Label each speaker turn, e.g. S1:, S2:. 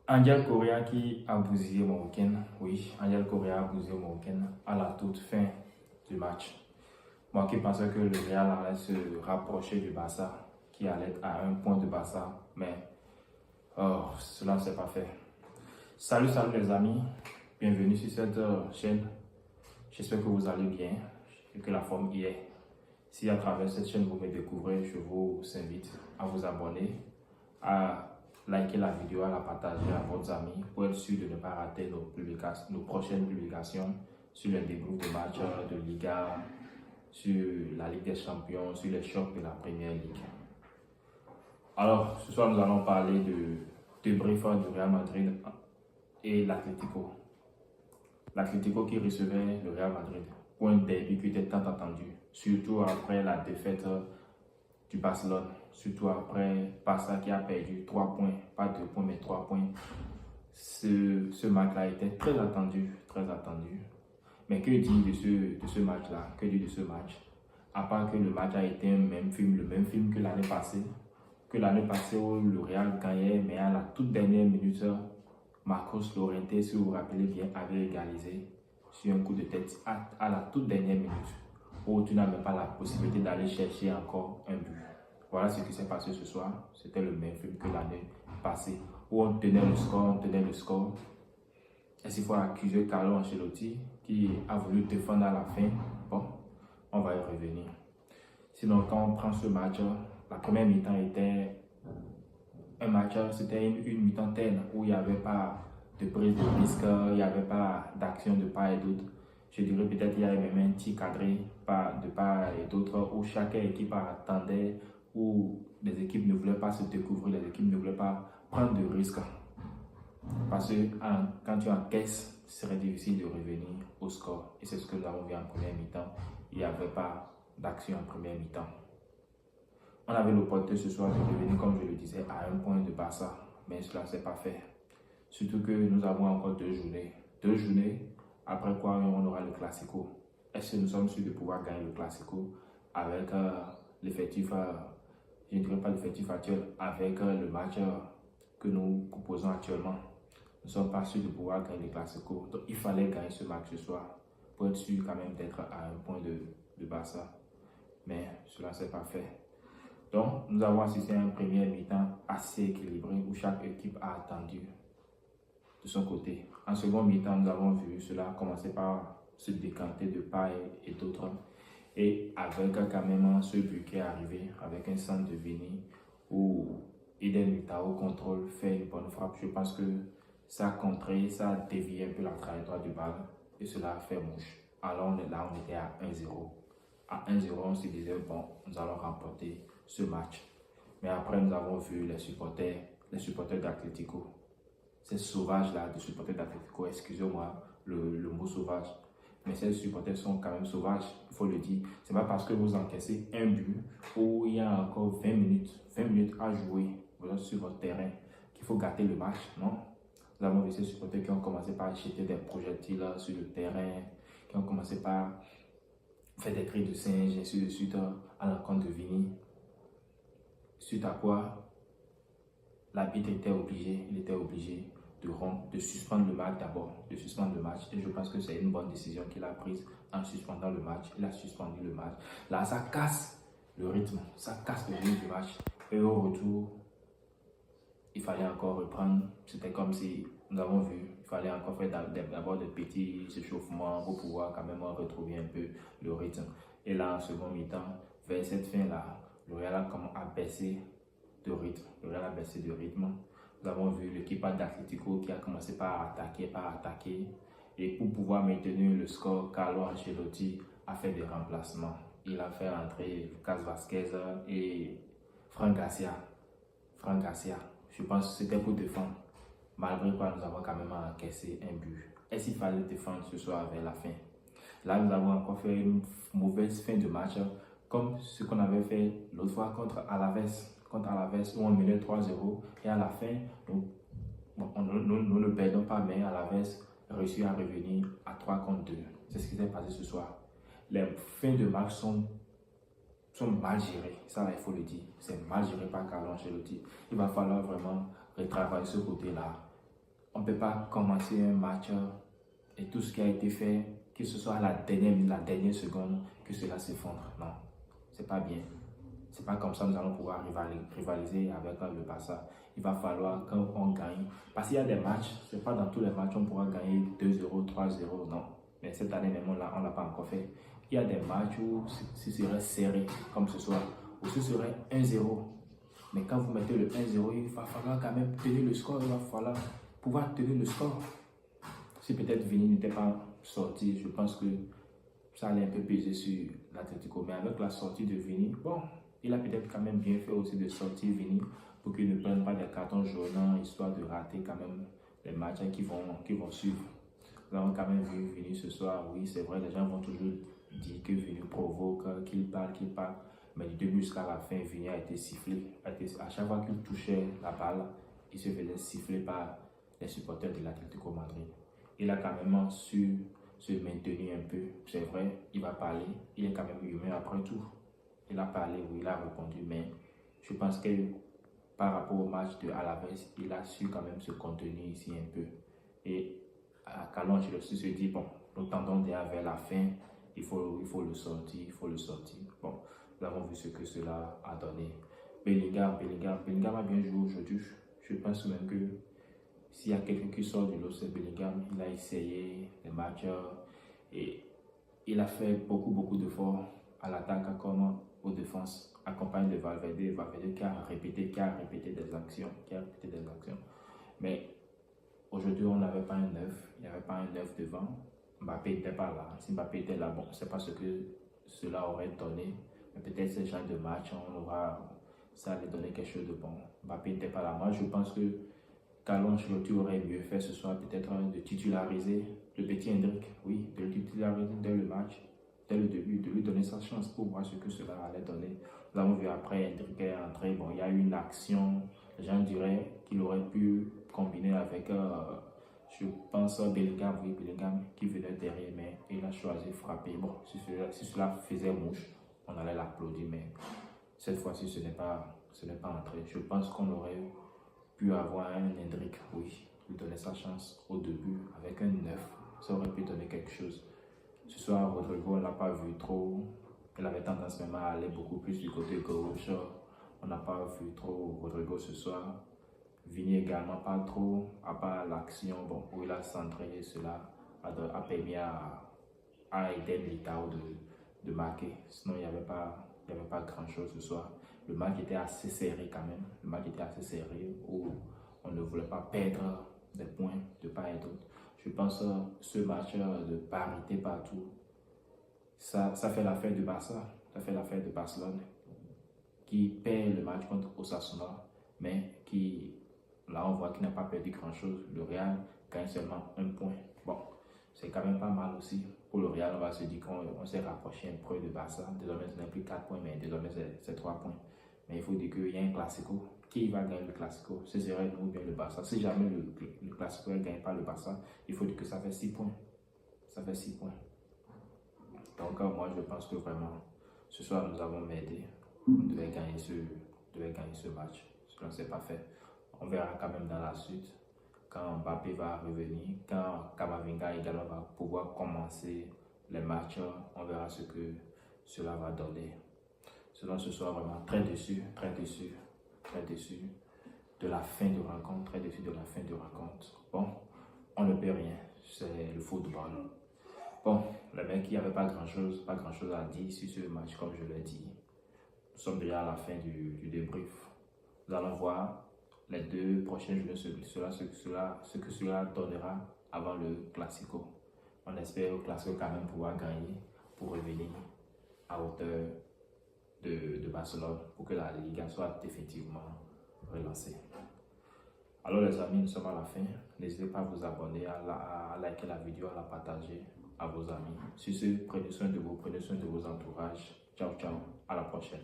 S1: Angel Correa qui a bousillé mon week-end. Oui, Angel Correa a bousillé mon week-end à la toute fin du match. Moi qui pensais que le Real allait se rapprocher du Barça, qui allait être à un point de Barça, mais cela ne s'est pas fait. Salut les amis, bienvenue sur cette chaîne. J'espère que vous allez bien et que la forme y est. Si à travers cette chaîne vous me découvrez, je vous invite à vous abonner, à liker la vidéo, à la partager à vos amis pour être sûr de ne pas rater nos prochaines publications sur les débriefs de matchs de Liga, sur la Ligue des Champions, sur les chocs de la Première Ligue. Alors, ce soir, nous allons parler de débrief du Real Madrid et l'Atlético. L'Atlético qui recevait le Real Madrid pour un derby qui était tant attendu, surtout après la défaite du Barcelone, surtout après Barça qui a perdu 3 points, pas 2 points mais 3 points. Ce match-là était très attendu, très attendu. Mais que dire de ce match-là? Que dire de ce match? À part que le match a été le même film que l'année passée. Que l'année passée où le Real gagnait, mais à la toute dernière minute, Marcos Llorente, si vous vous rappelez bien, avait égalisé sur un coup de tête à la toute dernière minute, où tu n'avais pas la possibilité d'aller chercher encore un but. Voilà ce qui s'est passé ce soir. C'était le même film que l'année passée, où on tenait le score. Est-ce qu'il faut accuser Carlo Ancelotti qui a voulu défendre à la fin? Bon, on va y revenir. Sinon, quand on prend ce match, la première mi-temps était un match, c'était une mi-temps terne où il n'y avait pas de prise de risque, il n'y avait pas d'action de part et d'autre. Je dirais peut-être qu'il y avait même un tir cadré de part et d'autre où chaque équipe attendait, où les équipes ne voulaient pas se découvrir, les équipes ne voulaient pas prendre de risques. Parce que quand tu encaisses, ce serait difficile de revenir au score. Et c'est ce que nous avons vu en première mi-temps. Il n'y avait pas d'action en première mi-temps. On avait l'opportunité ce soir de revenir, comme je le disais, à un point de Barça. Mais cela ne s'est pas fait. Surtout que nous avons encore 2 journées. 2 journées, après quoi on aura le Classico. Est-ce que nous sommes sûrs de pouvoir gagner le Classico avec l'effectif, je ne dirais pas l'effectif actuel, avec le match que nous proposons actuellement? Nous ne sommes pas sûrs de pouvoir gagner le Classico. Donc il fallait gagner ce match ce soir pour être sûr quand même d'être à un point de Barça. Mais cela ne s'est pas fait. Donc, nous avons assisté à un premier mi-temps assez équilibré où chaque équipe a attendu de son côté. En second mi-temps, nous avons vu cela commencer par se décanter de part et d'autre. Et avec quand même ce but qui est arrivé, avec un centre de Vini où Eden Militao contrôle, fait une bonne frappe. Je pense que ça a contré, ça a dévié un peu la trajectoire du ballon et cela a fait mouche. Alors là, on était à 1-0. À 1-0, on se disait, bon, nous allons remporter ce match. Mais après, nous avons vu les supporters d'Atlético. Ces sauvages-là, des supporters d'Atlético, excusez-moi le mot sauvage. Mais ces supporters sont quand même sauvages, il faut le dire. Ce n'est pas parce que vous encaissez un but où il y a encore 20 minutes à jouer sur votre terrain qu'il faut gâter le match, non? Nous avons vu ces supporters qui ont commencé par jeter des projectiles sur le terrain, qui ont commencé par faire des cris de singe, et ainsi de suite, à l'encontre de Vini. Suite à quoi, l'arbitre était obligé de suspendre le match d'abord, de suspendre le match. Et je pense que c'est une bonne décision qu'il a prise en suspendant le match. Il a suspendu le match. Là, ça casse le rythme du match. Et au retour, il fallait encore reprendre. C'était comme si nous avons vu, il fallait encore faire d'abord des petits échauffements pour pouvoir quand même retrouver un peu le rythme. Et là, en second mi-temps, vers cette fin-là, le Real a baissé de rythme. Nous avons vu l'équipe d'Atlético qui a commencé par attaquer. Et pour pouvoir maintenir le score, Carlo Ancelotti a fait des remplacements. Il a fait entrer Lucas Vazquez et Fran Garcia. Je pense que c'était pour défendre. Malgré quoi, nous avons quand même encaissé un but. Est-ce qu'il fallait défendre ce soir vers la fin? Là, nous avons encore fait une mauvaise fin de match, comme ce qu'on avait fait l'autre fois contre Alaves, où on menait 3-0. Et à la fin, nous ne perdons pas, mais Alaves réussit à revenir à 3-2. C'est ce qui s'est passé ce soir. Les fins de match sont mal gérées. Ça, là, il faut le dire. C'est mal géré par Carlo Ancelotti. Il va falloir vraiment retravailler ce côté-là. on ne peut pas commencer un match et tout ce qui a été fait, que ce soit à la dernière seconde, que cela s'effondre. Non, c'est pas bien. C'est pas comme ça que nous allons pouvoir rivaliser avec le Barça. Il va falloir qu'on gagne. Parce qu'il y a des matchs, c'est pas dans tous les matchs on pourra gagner 2-0, 3-0, non. Mais cette année même, on l'a pas encore fait. Il y a des matchs où ce serait serré, comme ce soir, où ce serait 1-0. Mais quand vous mettez le 1-0, il va falloir quand même tenir le score, il va falloir pouvoir tenir le score. Si peut-être Vini n'était pas sorti, je pense que ça allait un peu peser sur l'Atlético. Mais avec la sortie de Vini, bon, il a peut-être quand même bien fait aussi de sortir Vini pour qu'il ne prenne pas des cartons jaunes, histoire de rater quand même les matchs qui vont suivre. Nous avons quand même vu Vini ce soir, oui, c'est vrai, les gens vont toujours dire que Vini provoque, qu'il parle. Mais du début jusqu'à la fin, Vini a été sifflé. À chaque fois qu'il touchait la balle, il se faisait siffler par les supporters de l'Atlético Madrid. Il a quand même su se maintenir un peu. C'est vrai, il va parler, il est quand même humain après tout. Il a parlé, oui, il a répondu, mais je pense que par rapport au match de Alaves, il a su quand même se contenir ici un peu. Et à Calon, je aussi se dit, bon, nous tendons déjà vers la fin, il faut le sortir, Bon, nous avons vu ce que cela a donné. Bellingham a bien joué aujourd'hui. Je pense même que s'il y a quelqu'un qui sort du lot, c'est Bellingham. Il a essayé les matchs et il a fait beaucoup d'efforts à l'attaque comme aux défenses, accompagné de Valverde qui a répété des actions, Mais aujourd'hui, on n'avait pas un neuf, il n'y avait pas un neuf devant. Mbappé n'était pas là. Si Mbappé était là, bon, c'est pas ce que cela aurait donné. Mais peut-être ce genre de match, ça allait donner quelque chose de bon. Mbappé n'était pas là. Moi, je pense que Carlo Ancelotti aurait mieux fait ce soir peut-être de titulariser le petit Hendrick, oui, de le titulariser dès le match, dès le début, de lui donner sa chance pour voir ce que cela allait donner. Nous avons vu après Hendrick est entré, bon, il y a eu une action, les gens diraient qu'il aurait pu combiner avec, je pense, Bellingham qui venait derrière, mais il a choisi de frapper. Bon, si cela faisait mouche, on allait l'applaudir, mais cette fois-ci, ce n'est pas entré. Je pense qu'on aurait pu avoir un Hendrick, oui, lui donner sa chance au début avec un 9, ça aurait pu donner quelque chose. Ce soir, Rodrigo, on n'a pas vu trop, il avait tendance même à aller beaucoup plus du côté gauche, on n'a pas vu trop Rodrigo ce soir. Vini également pas trop, à part l'action bon, où il a centré, cela a permis à Eden Militao de marquer, sinon il n'y avait pas grand chose ce soir. Le match était assez serré quand même. Le match était assez serré où on ne voulait pas perdre des points de part et d'autre. Je pense que ce match de parité partout, ça fait l'affaire du Barça. Ça fait l'affaire de Barcelone qui perd le match contre Osasuna, mais qui, là, on voit qu'il n'a pas perdu grand-chose. Le Real gagne seulement un point. Bon, c'est quand même pas mal aussi. Pour le Real, on va se dire qu'on s'est rapproché un peu de Barça. Désormais, ce n'est plus 4 points, mais désormais, c'est 3 points. Mais il faut dire qu'il y a un Classico. Qui va gagner le Classico? Ce serait nous ou bien le Barça. Si jamais le Classico ne gagne pas le Barça, il faut dire que ça fait 6 points. Ça fait 6 points. Donc, moi, je pense que vraiment, ce soir, nous avons merdé. On devait gagner ce match. Cela ne s'est pas fait. On verra quand même dans la suite. Quand Mbappé va revenir, quand Camavinga également va pouvoir commencer les matchs, on verra ce que cela va donner. Selon ce soir, vraiment très déçu de la fin de rencontre, Bon, on ne peut rien, c'est le football. Bon, le mec, il n'y avait pas grand chose à dire sur ce match, comme je l'ai dit. Nous sommes déjà à la fin du débrief. Nous allons voir les 2 prochaines journées, ce que cela donnera avant le Classico. On espère au Classico quand même pouvoir gagner pour revenir à hauteur de Barcelone pour que la Liga soit effectivement relancée. Alors les amis, nous sommes à la fin. N'hésitez pas à vous abonner, à liker la vidéo, à la partager à vos amis. Sur ce, prenez soin de vous, prenez soin de vos entourages. Ciao, ciao, à la prochaine.